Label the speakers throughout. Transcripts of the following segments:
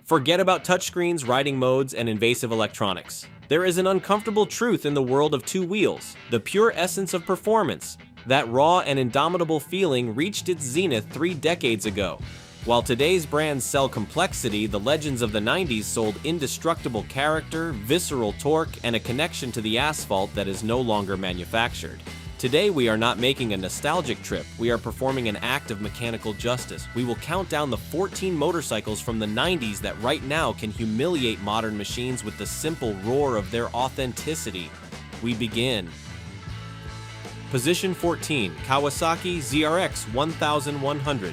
Speaker 1: Forget about touchscreens, riding modes, and invasive electronics. There is an uncomfortable truth in the world of two wheels, the pure essence of performance. That raw and indomitable feeling reached its zenith 3 decades ago. While today's brands sell complexity, the legends of the 90s sold indestructible character, visceral torque, and a connection to the asphalt that is no longer manufactured. Today we are not making a nostalgic trip, we are performing an act of mechanical justice. We will count down the 14 motorcycles from the 90s that right now can humiliate modern machines with the simple roar of their authenticity. We begin. Position 14, Kawasaki ZRX 1100.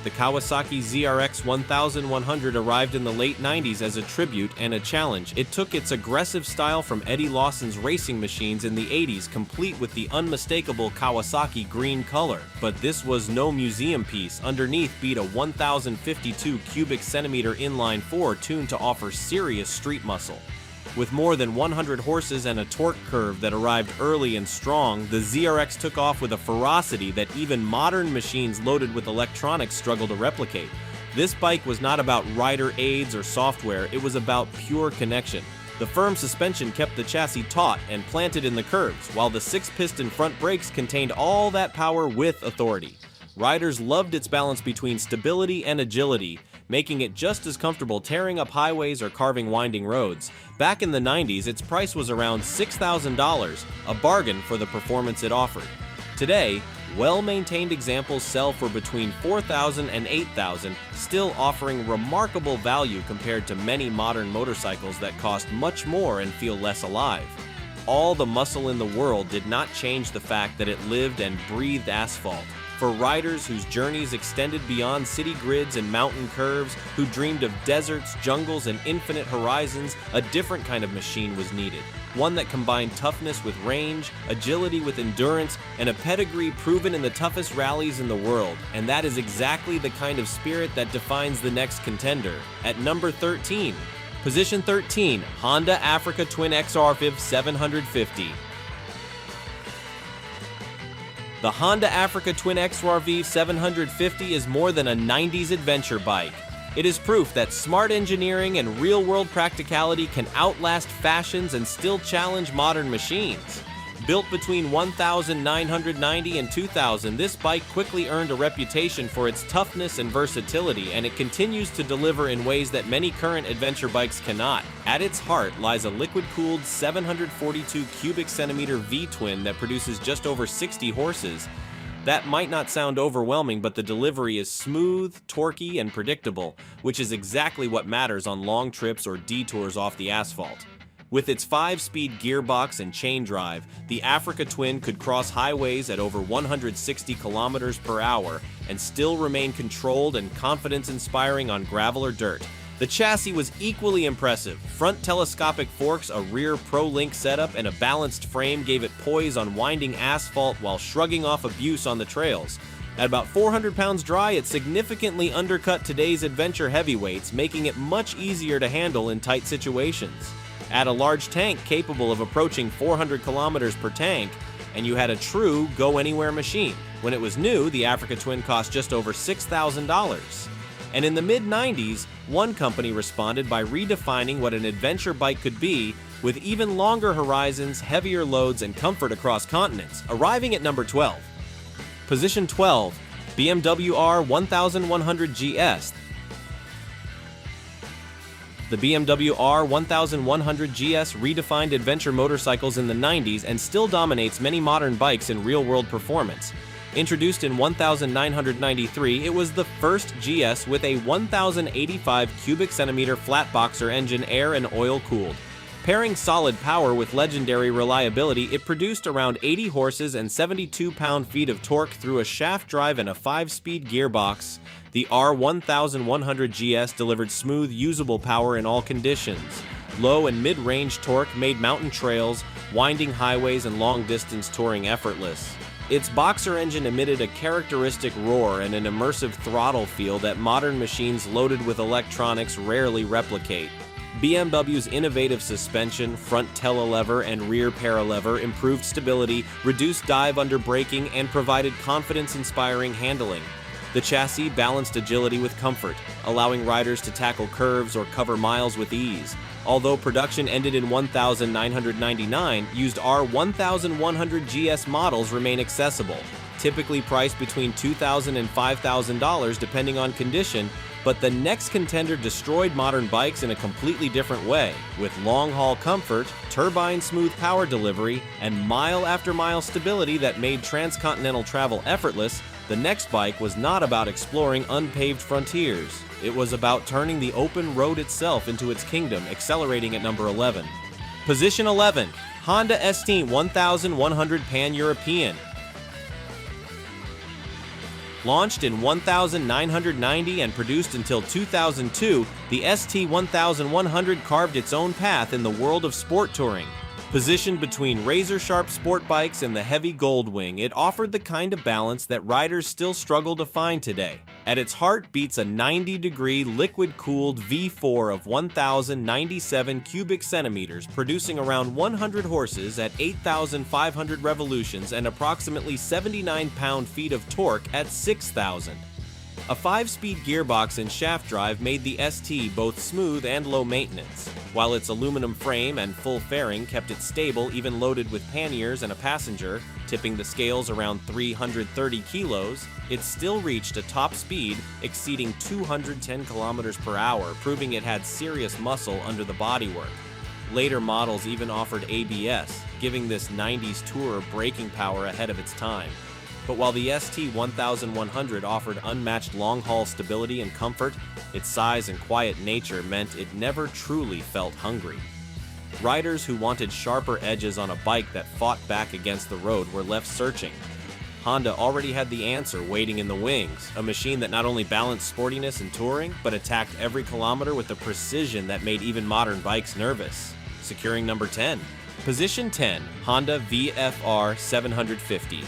Speaker 1: The Kawasaki ZRX 1100 arrived in the late 90s as a tribute and a challenge. It took its aggressive style from Eddie Lawson's racing machines in the 80s, complete with the unmistakable Kawasaki green color. But this was no museum piece. Underneath beat a 1052 cubic centimeter inline 4 tuned to offer serious street muscle. With more than 100 horses and a torque curve that arrived early and strong, the ZRX took off with a ferocity that even modern machines loaded with electronics struggle to replicate. This bike was not about rider aids or software, it was about pure connection. The firm suspension kept the chassis taut and planted in the curves, while the 6-piston front brakes contained all that power with authority. Riders loved its balance between stability and agility, making it just as comfortable tearing up highways or carving winding roads. Back in the 90s, its price was around $6,000, a bargain for the performance it offered. Today, well-maintained examples sell for between $4,000 and $8,000, still offering remarkable value compared to many modern motorcycles that cost much more and feel less alive. All the muscle in the world did not change the fact that it lived and breathed asphalt. For riders whose journeys extended beyond city grids and mountain curves, who dreamed of deserts, jungles, and infinite horizons, a different kind of machine was needed. One that combined toughness with range, agility with endurance, and a pedigree proven in the toughest rallies in the world. And that is exactly the kind of spirit that defines the next contender. At number 13, position 13, Honda Africa Twin XR-Viv 750. The Honda Africa Twin XR-Viv 750 is more than a 90s adventure bike. It is proof that smart engineering and real-world practicality can outlast fashions and still challenge modern machines. Built between 1990 and 2000, this bike quickly earned a reputation for its toughness and versatility, and it continues to deliver in ways that many current adventure bikes cannot. At its heart lies a liquid-cooled 742 cubic centimeter V-twin that produces just over 60 horses. That might not sound overwhelming, but the delivery is smooth, torquey, and predictable, which is exactly what matters on long trips or detours off the asphalt. With its 5-speed gearbox and chain drive, the Africa Twin could cross highways at over 160 kilometers per hour and still remain controlled and confidence-inspiring on gravel or dirt. The chassis was equally impressive. Front telescopic forks, a rear Pro-Link setup, and a balanced frame gave it poise on winding asphalt while shrugging off abuse on the trails. At about 400 pounds dry, it significantly undercut today's adventure heavyweights, making it much easier to handle in tight situations. Add a large tank capable of approaching 400 kilometers per tank, and you had a true go-anywhere machine. When it was new, the Africa Twin cost just over $6,000. And in the mid-90s, one company responded by redefining what an adventure bike could be, with even longer horizons, heavier loads, and comfort across continents, arriving at number 12. Position 12, BMW R 1100 GS. The BMW R 1100 GS redefined adventure motorcycles in the 90s and still dominates many modern bikes in real-world performance. Introduced in 1993, it was the first GS with a 1085 cubic centimeter flat boxer engine, air and oil cooled. Pairing solid power with legendary reliability, it produced around 80 horses and 72 pound-feet of torque through a shaft drive and a 5-speed gearbox. The R 1100 GS delivered smooth, usable power in all conditions. Low and mid-range torque made mountain trails, winding highways, and long-distance touring effortless. Its boxer engine emitted a characteristic roar and an immersive throttle feel that modern machines loaded with electronics rarely replicate. BMW's innovative suspension, front telelever, and rear paralever improved stability, reduced dive under braking, and provided confidence-inspiring handling. The chassis balanced agility with comfort, allowing riders to tackle curves or cover miles with ease. Although production ended in 1999, used R1100 GS models remain accessible, typically priced between $2,000 and $5,000 depending on condition, but the next contender destroyed modern bikes in a completely different way. With long-haul comfort, turbine-smooth power delivery, and mile-after-mile stability that made transcontinental travel effortless, the next bike was not about exploring unpaved frontiers. It was about turning the open road itself into its kingdom, accelerating at number 11. Position 11. Honda ST 1100 Pan-European. Launched in 1990 and produced until 2002, the ST 1100 carved its own path in the world of sport touring. Positioned between razor-sharp sport bikes and the heavy Goldwing, it offered the kind of balance that riders still struggle to find today. At its heart beats a 90-degree liquid-cooled V4 of 1,097 cubic centimeters, producing around 100 horses at 8,500 revolutions and approximately 79 pound-feet of torque at 6,000. A 5-speed gearbox and shaft drive made the ST both smooth and low maintenance, while its aluminum frame and full fairing kept it stable even loaded with panniers and a passenger, tipping the scales around 330 kilos. It still reached a top speed exceeding 210 kilometers per hour, proving it had serious muscle under the bodywork. Later models even offered ABS, giving this 90s tourer braking power ahead of its time. But while the ST 1100 offered unmatched long-haul stability and comfort, its size and quiet nature meant it never truly felt hungry. Riders who wanted sharper edges on a bike that fought back against the road were left searching. Honda already had the answer waiting in the wings, a machine that not only balanced sportiness and touring, but attacked every kilometer with a precision that made even modern bikes nervous, securing number 10. Position 10, Honda VFR 750.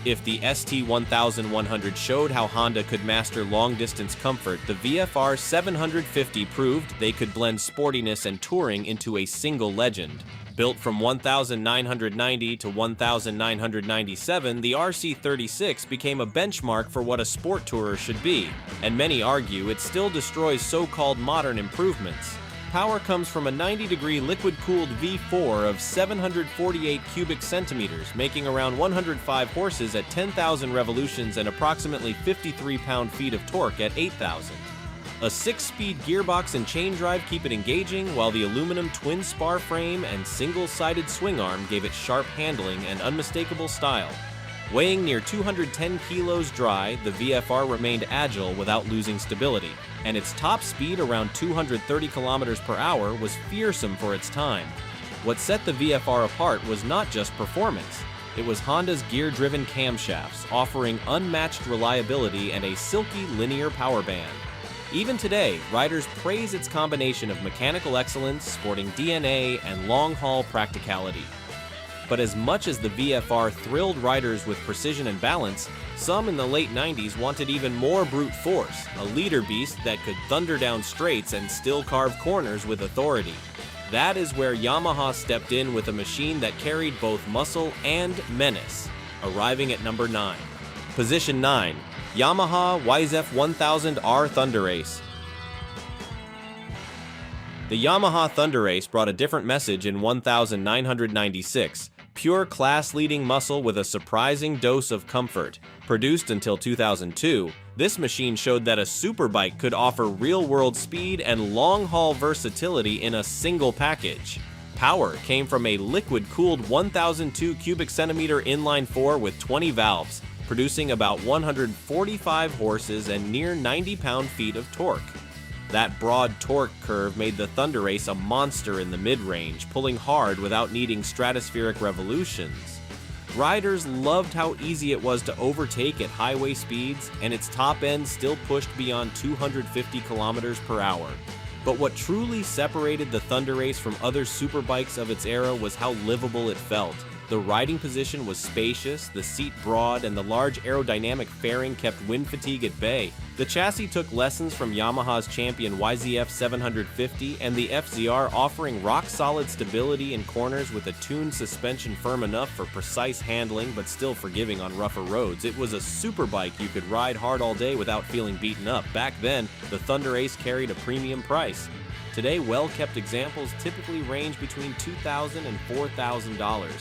Speaker 1: If the ST 1100 showed how Honda could master long-distance comfort, the VFR 750 proved they could blend sportiness and touring into a single legend. Built from 1990 to 1997, the RC36 became a benchmark for what a sport tourer should be, and many argue it still destroys so-called modern improvements. Power comes from a 90-degree liquid-cooled V4 of 748 cubic centimeters, making around 105 horses at 10,000 revolutions and approximately 53 pound-feet of torque at 8,000. A 6-speed gearbox and chain drive keep it engaging, while the aluminum twin-spar frame and single-sided swing arm gave it sharp handling and unmistakable style. Weighing near 210 kilos dry, the VFR remained agile without losing stability, and its top speed around 230 kilometers per hour was fearsome for its time. What set the VFR apart was not just performance. It was Honda's gear-driven camshafts, offering unmatched reliability and a silky linear power band. Even today, riders praise its combination of mechanical excellence, sporting DNA, and long-haul practicality. But as much as the VFR thrilled riders with precision and balance, some in the late 90s wanted even more brute force, a leader beast that could thunder down straights and still carve corners with authority. That is where Yamaha stepped in with a machine that carried both muscle and menace, arriving at number 9. Position 9. Yamaha YZF 1000R Thunderace. The Yamaha Thunderace brought a different message in 1996. Pure class-leading muscle with a surprising dose of comfort. Produced until 2002, this machine showed that a superbike could offer real-world speed and long-haul versatility in a single package. Power came from a liquid-cooled 1,002 cubic centimeter inline-4 with 20 valves, producing about 145 horses and near 90 pound-feet of torque. That broad torque curve made the Thunderace a monster in the mid-range, pulling hard without needing stratospheric revolutions. Riders loved how easy it was to overtake at highway speeds, and its top end still pushed beyond 250 kilometers per hour. But what truly separated the Thunderace from other superbikes of its era was how livable it felt. The riding position was spacious, the seat broad, and the large aerodynamic fairing kept wind fatigue at bay. The chassis took lessons from Yamaha's champion YZF 750 and the FZR, offering rock-solid stability in corners with a tuned suspension firm enough for precise handling but still forgiving on rougher roads. It was a superbike you could ride hard all day without feeling beaten up. Back then, the Thunder Ace carried a premium price. Today, well-kept examples typically range between $2,000 and $4,000,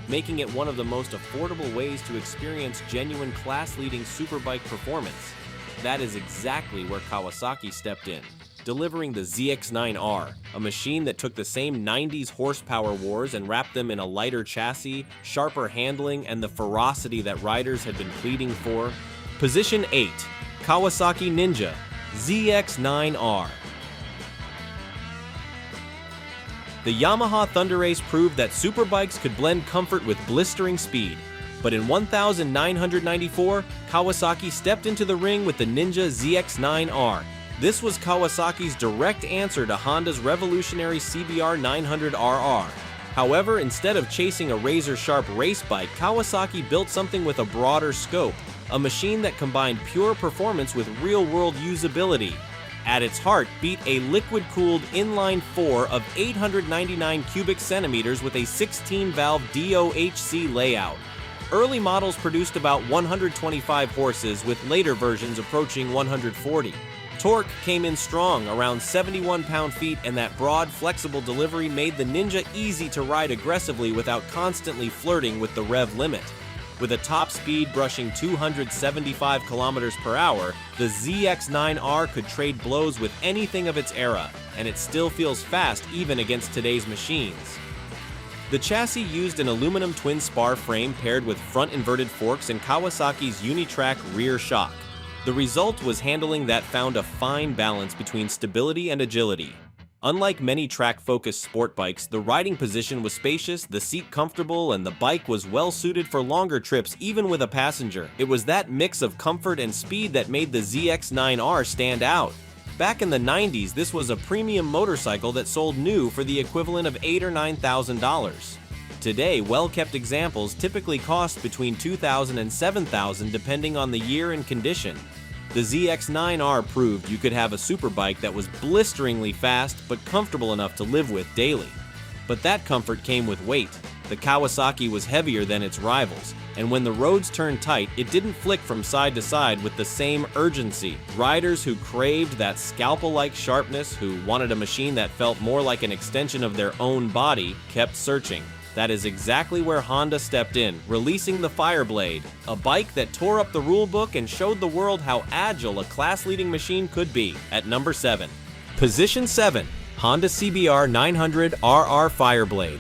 Speaker 1: making it one of the most affordable ways to experience genuine class-leading superbike performance. That is exactly where Kawasaki stepped in, delivering the ZX-9R, a machine that took the same 90s horsepower wars and wrapped them in a lighter chassis, sharper handling, and the ferocity that riders had been pleading for. Position 8. Kawasaki Ninja ZX-9R. The Yamaha Thunder Ace proved that superbikes could blend comfort with blistering speed. But in 1994, Kawasaki stepped into the ring with the Ninja ZX-9R. This was Kawasaki's direct answer to Honda's revolutionary CBR 900RR. However, instead of chasing a razor-sharp race bike, Kawasaki built something with a broader scope, a machine that combined pure performance with real-world usability. At its heart beat a liquid-cooled inline-4 of 899 cubic centimeters with a 16-valve DOHC layout. Early models produced about 125 horses, with later versions approaching 140. Torque came in strong, around 71 pound-feet, and that broad, flexible delivery made the Ninja easy to ride aggressively without constantly flirting with the rev limit. With a top speed brushing 275 kilometers per hour, the ZX-9R could trade blows with anything of its era, and it still feels fast even against today's machines. The chassis used an aluminum twin spar frame paired with front inverted forks and Kawasaki's Unitrack rear shock. The result was handling that found a fine balance between stability and agility. Unlike many track-focused sport bikes, the riding position was spacious, the seat comfortable, and the bike was well-suited for longer trips even with a passenger. It was that mix of comfort and speed that made the ZX-9R stand out. Back in the 90s, this was a premium motorcycle that sold new for the equivalent of $8,000 or $9,000. Today, well-kept examples typically cost between $2,000 and $7,000 depending on the year and condition. The ZX-9R proved you could have a superbike that was blisteringly fast but comfortable enough to live with daily. But that comfort came with weight. The Kawasaki was heavier than its rivals, and when the roads turned tight, it didn't flick from side to side with the same urgency. Riders who craved that scalpel-like sharpness, who wanted a machine that felt more like an extension of their own body, kept searching. That is exactly where Honda stepped in, releasing the Fireblade, a bike that tore up the rulebook and showed the world how agile a class-leading machine could be. At number 7. Position 7. Honda CBR 900RR Fireblade.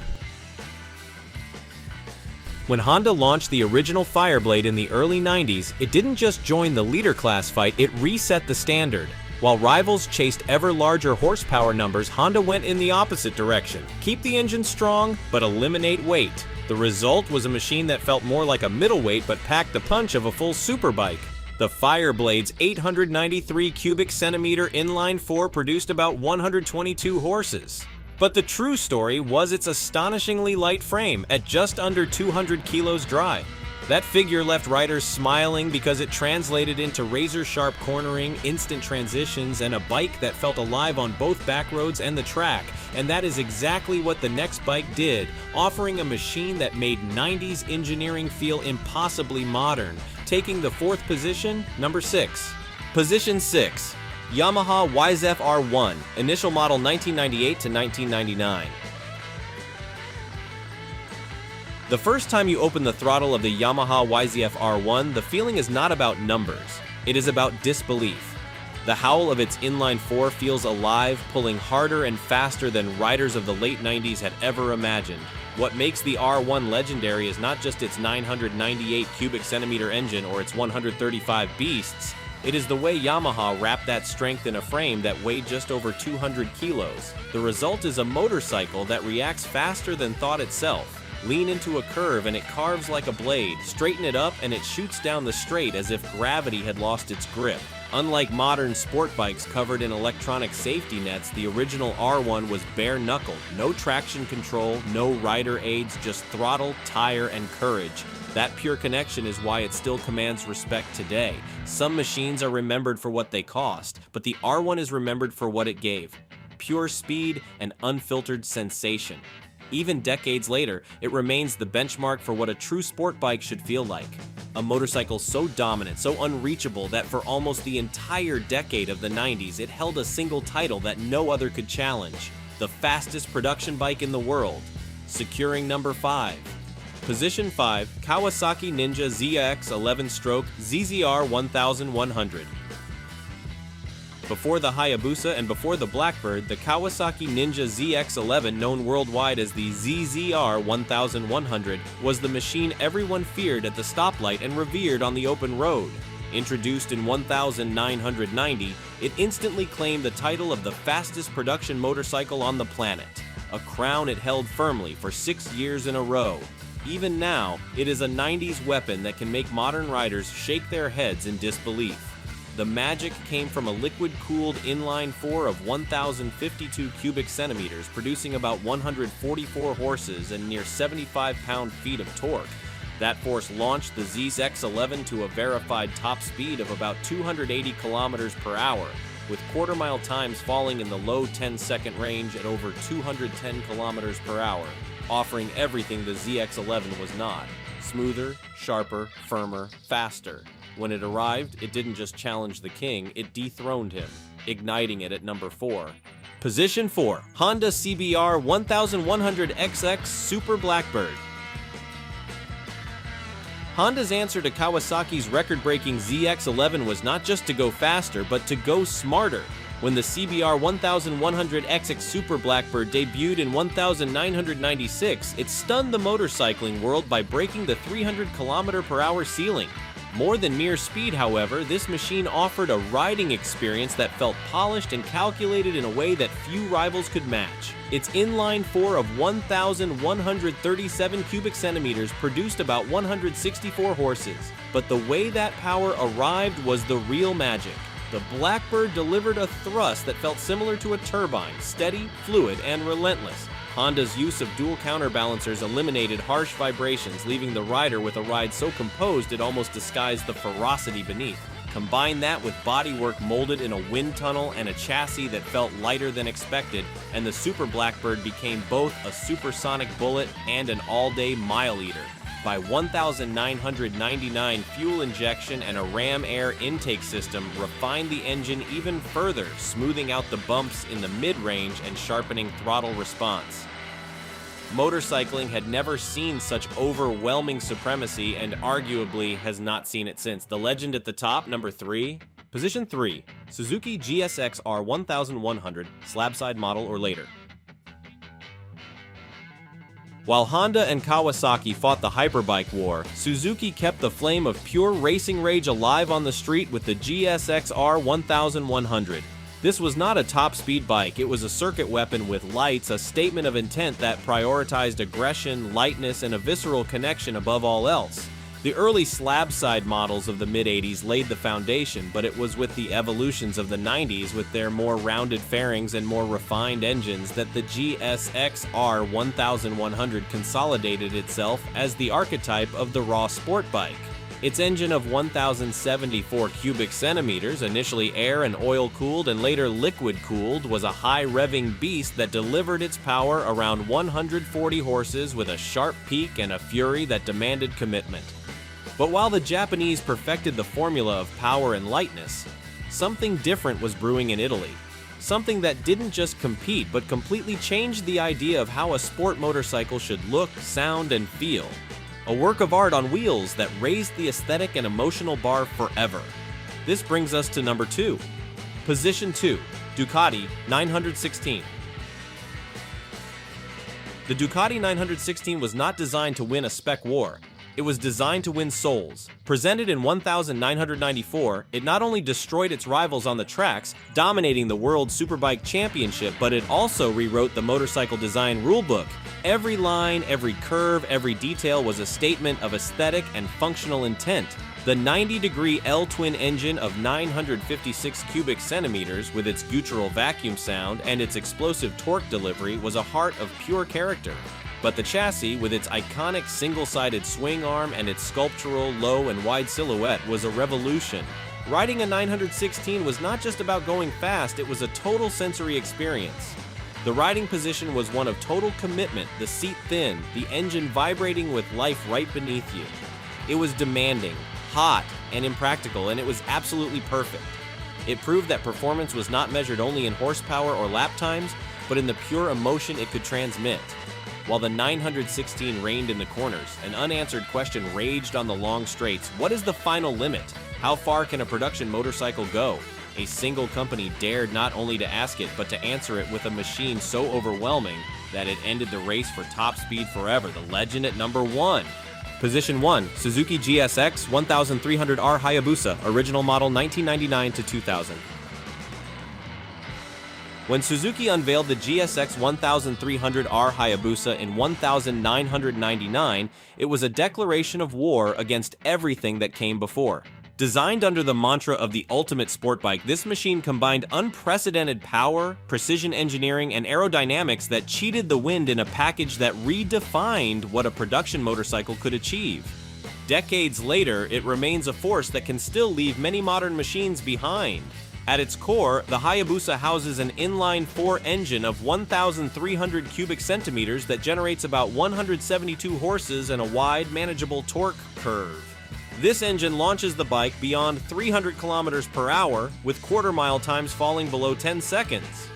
Speaker 1: When Honda launched the original Fireblade in the early 90s, it didn't just join the leader class fight, it reset the standard. While rivals chased ever larger horsepower numbers, Honda went in the opposite direction. Keep the engine strong, but eliminate weight. The result was a machine that felt more like a middleweight but packed the punch of a full superbike. The Fireblade's 893 cubic centimeter inline-4 produced about 122 horses. But the true story was its astonishingly light frame at just under 200 kilos dry. That figure left riders smiling because it translated into razor-sharp cornering, instant transitions, and a bike that felt alive on both back roads and the track. And that is exactly what the next bike did, offering a machine that made 90s engineering feel impossibly modern. Taking the 4th position, number 6. Position 6. Yamaha YZF R1, initial model 1998 to 1999. The first time you open the throttle of the Yamaha YZF R1, the feeling is not about numbers. It is about disbelief. The howl of its inline-4 feels alive, pulling harder and faster than riders of the late 90s had ever imagined. What makes the R1 legendary is not just its 998 cubic centimeter engine or its 135 beasts. It is the way Yamaha wrapped that strength in a frame that weighed just over 200 kilos. The result is a motorcycle that reacts faster than thought itself. Lean into a curve and it carves like a blade, straighten it up and it shoots down the straight as if gravity had lost its grip. Unlike modern sport bikes covered in electronic safety nets, the original R1 was bare-knuckled. No traction control, no rider aids, just throttle, tire, and courage. That pure connection is why it still commands respect today. Some machines are remembered for what they cost, but the R1 is remembered for what it gave: pure speed and unfiltered sensation. Even decades later, it remains the benchmark for what a true sport bike should feel like. A motorcycle so dominant, so unreachable that for almost the entire decade of the 90s, it held a single title that no other could challenge: the fastest production bike in the world. Securing number 5. Position 5, Kawasaki Ninja ZX11 ZZR 1100. Before the Hayabusa and before the Blackbird, the Kawasaki Ninja ZX11, known worldwide as the ZZR 1100, was the machine everyone feared at the stoplight and revered on the open road. Introduced in 1990, it instantly claimed the title of the fastest production motorcycle on the planet, a crown it held firmly for 6 years in a row. Even now, it is a 90s weapon that can make modern riders shake their heads in disbelief. The magic came from a liquid-cooled inline-4 of 1,052 cubic centimeters, producing about 144 horses and near 75 pound-feet of torque. That force launched the ZX11 to a verified top speed of about 280 kilometers per hour, with quarter-mile times falling in the low 10-second range at over 210 kilometers per hour, offering everything the ZX11 was not: smoother, sharper, firmer, faster. When it arrived, it didn't just challenge the king, it dethroned him, igniting it at number 4. Position 4, Honda CBR 1100XX Super Blackbird. Honda's answer to Kawasaki's record-breaking ZX11 was not just to go faster, but to go smarter. When the CBR 1100XX Super Blackbird debuted in 1996, it stunned the motorcycling world by breaking the 300 km/h ceiling. More than mere speed, however, this machine offered a riding experience that felt polished and calculated in a way that few rivals could match. Its inline-4 of 1,137 cubic centimeters produced about 164 horses. But the way that power arrived was the real magic. The Blackbird delivered a thrust that felt similar to a turbine, steady, fluid, and relentless. Honda's use of dual counterbalancers eliminated harsh vibrations, leaving the rider with a ride so composed it almost disguised the ferocity beneath. Combine that with bodywork molded in a wind tunnel and a chassis that felt lighter than expected, and the Super Blackbird became both a supersonic bullet and an all-day mile-eater. By 1999, fuel injection and a ram air intake system refined the engine even further, smoothing out the bumps in the mid-range and sharpening throttle response. Motorcycling had never seen such overwhelming supremacy and arguably has not seen it since. The legend at the top, number 3. Position 3, Suzuki GSX-R 1100, slab-side model or later. While Honda and Kawasaki fought the hyperbike war, Suzuki kept the flame of pure racing rage alive on the street with the GSX-R 1100. This was not a top-speed bike, it was a circuit weapon with lights, a statement of intent that prioritized aggression, lightness, and a visceral connection above all else. The early slab-side models of the mid-80s laid the foundation, but it was with the evolutions of the 90s with their more rounded fairings and more refined engines that the GSX-R 1100 consolidated itself as the archetype of the raw sport bike. Its engine of 1,074 cubic centimeters, initially air and oil-cooled and later liquid-cooled, was a high-revving beast that delivered its power around 140 horses with a sharp peak and a fury that demanded commitment. But while the Japanese perfected the formula of power and lightness, something different was brewing in Italy. Something that didn't just compete, but completely changed the idea of how a sport motorcycle should look, sound, and feel. A work of art on wheels that raised the aesthetic and emotional bar forever. This brings us to number 2. Position 2, Ducati 916. The Ducati 916 was not designed to win a spec war. It was designed to win souls. Presented in 1994, it not only destroyed its rivals on the tracks, dominating the World Superbike Championship, but it also rewrote the motorcycle design rulebook. Every line, every curve, every detail was a statement of aesthetic and functional intent. The 90-degree L-twin engine of 956 cubic centimeters with its guttural vacuum sound and its explosive torque delivery was a heart of pure character. But the chassis, with its iconic single-sided swing arm and its sculptural low and wide silhouette, was a revolution. Riding a 916 was not just about going fast, it was a total sensory experience. The riding position was one of total commitment, the seat thin, the engine vibrating with life right beneath you. It was demanding, hot, and impractical, and it was absolutely perfect. It proved that performance was not measured only in horsepower or lap times, but in the pure emotion it could transmit. While the 916 reigned in the corners, an unanswered question raged on the long straights. What is the final limit? How far can a production motorcycle go? A single company dared not only to ask it, but to answer it with a machine so overwhelming that it ended the race for top speed forever. The legend at number 1. Position 1, Suzuki GSX 1300R Hayabusa, original model 1999 to 2000. When Suzuki unveiled the GSX 1300R Hayabusa in 1999, it was a declaration of war against everything that came before. Designed under the mantra of the ultimate sport bike, this machine combined unprecedented power, precision engineering, and aerodynamics that cheated the wind in a package that redefined what a production motorcycle could achieve. Decades later, it remains a force that can still leave many modern machines behind. At its core, the Hayabusa houses an inline-4 engine of 1,300 cubic centimeters that generates about 172 horses and a wide, manageable torque curve. This engine launches the bike beyond 300 kilometers per hour, with quarter-mile times falling below 10 seconds.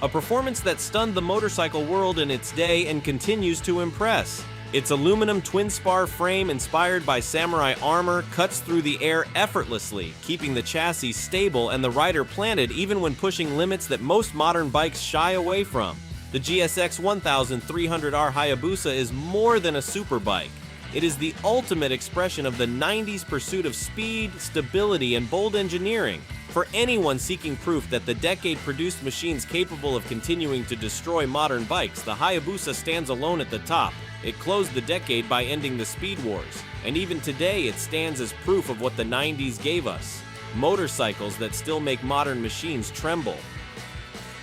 Speaker 1: A performance that stunned the motorcycle world in its day and continues to impress. Its aluminum twin-spar frame, inspired by samurai armor, cuts through the air effortlessly, keeping the chassis stable and the rider planted even when pushing limits that most modern bikes shy away from. The GSX 1300R Hayabusa is more than a superbike. It is the ultimate expression of the 90s pursuit of speed, stability, and bold engineering. For anyone seeking proof that the decade produced machines capable of continuing to destroy modern bikes, the Hayabusa stands alone at the top. It closed the decade by ending the speed wars, and even today it stands as proof of what the 90s gave us. Motorcycles that still make modern machines tremble.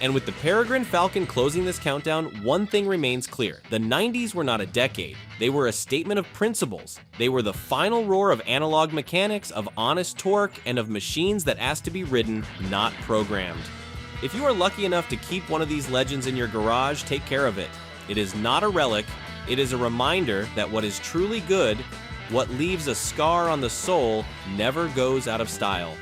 Speaker 1: And with the Peregrine Falcon closing this countdown, one thing remains clear. The 90s were not a decade. They were a statement of principles. They were the final roar of analog mechanics, of honest torque, and of machines that asked to be ridden, not programmed. If you are lucky enough to keep one of these legends in your garage, take care of it. It is not a relic. It is a reminder that what is truly good, what leaves a scar on the soul, never goes out of style.